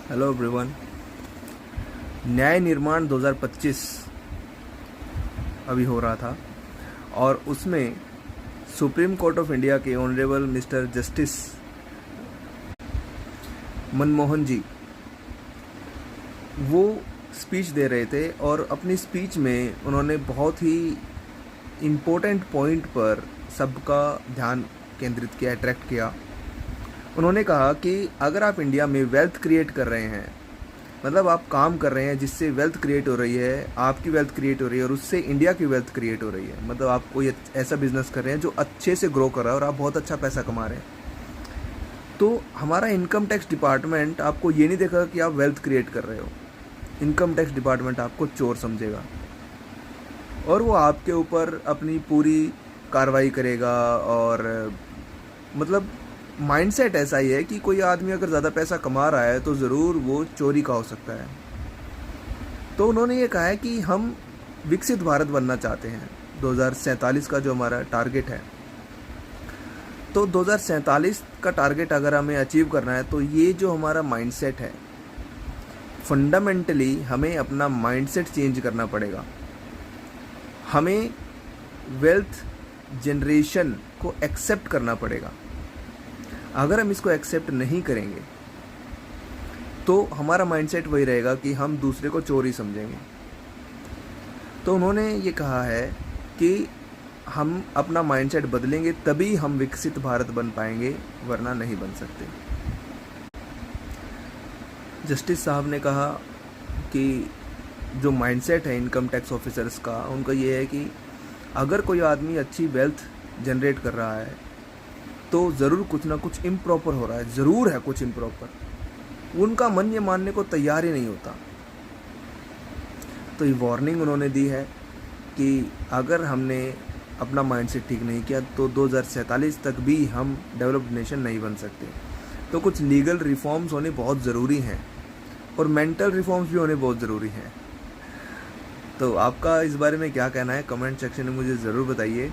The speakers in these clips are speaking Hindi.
Hello everyone. न्याय निर्माण 2025 अभी हो रहा था और उसमें सुप्रीम कोर्ट ऑफ इंडिया के ऑनरेबल मिस्टर जस्टिस मनमोहन जी वो स्पीच दे रहे थे और अपनी स्पीच में उन्होंने बहुत ही इम्पोर्टेंट पॉइंट पर सबका ध्यान केंद्रित किया, अट्रैक्ट किया। उन्होंने कहा कि अगर आप इंडिया में वेल्थ क्रिएट कर रहे हैं, मतलब आप काम कर रहे हैं जिससे वेल्थ क्रिएट हो रही है, आपकी वेल्थ क्रिएट हो रही है और उससे इंडिया की वेल्थ क्रिएट हो रही है, मतलब आप कोई ऐसा बिजनेस कर रहे हैं जो अच्छे से ग्रो कर रहा है और आप बहुत अच्छा पैसा कमा रहे हैं, तो हमारा इनकम टैक्स डिपार्टमेंट आपको ये नहीं देखेगा कि आप वेल्थ क्रिएट कर रहे हो। इनकम टैक्स डिपार्टमेंट आपको चोर समझेगा और वो आपके ऊपर अपनी पूरी कार्रवाई करेगा। और मतलब माइंडसेट ऐसा ही है कि कोई आदमी अगर ज़्यादा पैसा कमा रहा है तो ज़रूर वो चोरी का हो सकता है। तो उन्होंने ये कहा है कि हम विकसित भारत बनना चाहते हैं, 2047 का जो हमारा टारगेट है। तो 2047 का टारगेट अगर हमें अचीव करना है तो ये जो हमारा माइंडसेट है, फंडामेंटली हमें अपना माइंडसेट चेंज करना पड़ेगा। हमें वेल्थ जनरेशन को एक्सेप्ट करना पड़ेगा। अगर हम इसको एक्सेप्ट नहीं करेंगे तो हमारा माइंडसेट वही रहेगा कि हम दूसरे को चोरी समझेंगे। तो उन्होंने ये कहा है कि हम अपना माइंडसेट बदलेंगे तभी हम विकसित भारत बन पाएंगे, वरना नहीं बन सकते। जस्टिस साहब ने कहा कि जो माइंडसेट है इनकम टैक्स ऑफिसर्स का, उनका ये है कि अगर कोई आदमी अच्छी वेल्थ जनरेट कर रहा है तो ज़रूर कुछ ना कुछ इम्प्रॉपर हो रहा है, ज़रूर है कुछ इम्प्रॉपर। उनका मन ये मानने को तैयार ही नहीं होता। तो ये वार्निंग उन्होंने दी है कि अगर हमने अपना माइंडसेट ठीक नहीं किया तो 2047 तक भी हम डेवलप्ड नेशन नहीं बन सकते। तो कुछ लीगल रिफॉर्म्स होने बहुत ज़रूरी हैं और मेंटल रिफॉर्म्स भी होने बहुत ज़रूरी हैं। तो आपका इस बारे में क्या कहना है, कमेंट सेक्शन में मुझे ज़रूर बताइए।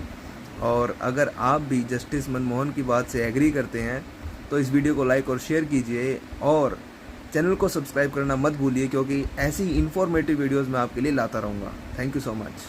और अगर आप भी जस्टिस मनमोहन की बात से एग्री करते हैं तो इस वीडियो को लाइक और शेयर कीजिए और चैनल को सब्सक्राइब करना मत भूलिए, क्योंकि ऐसी इन्फॉर्मेटिव वीडियोस मैं आपके लिए लाता रहूँगा। Thank you so much.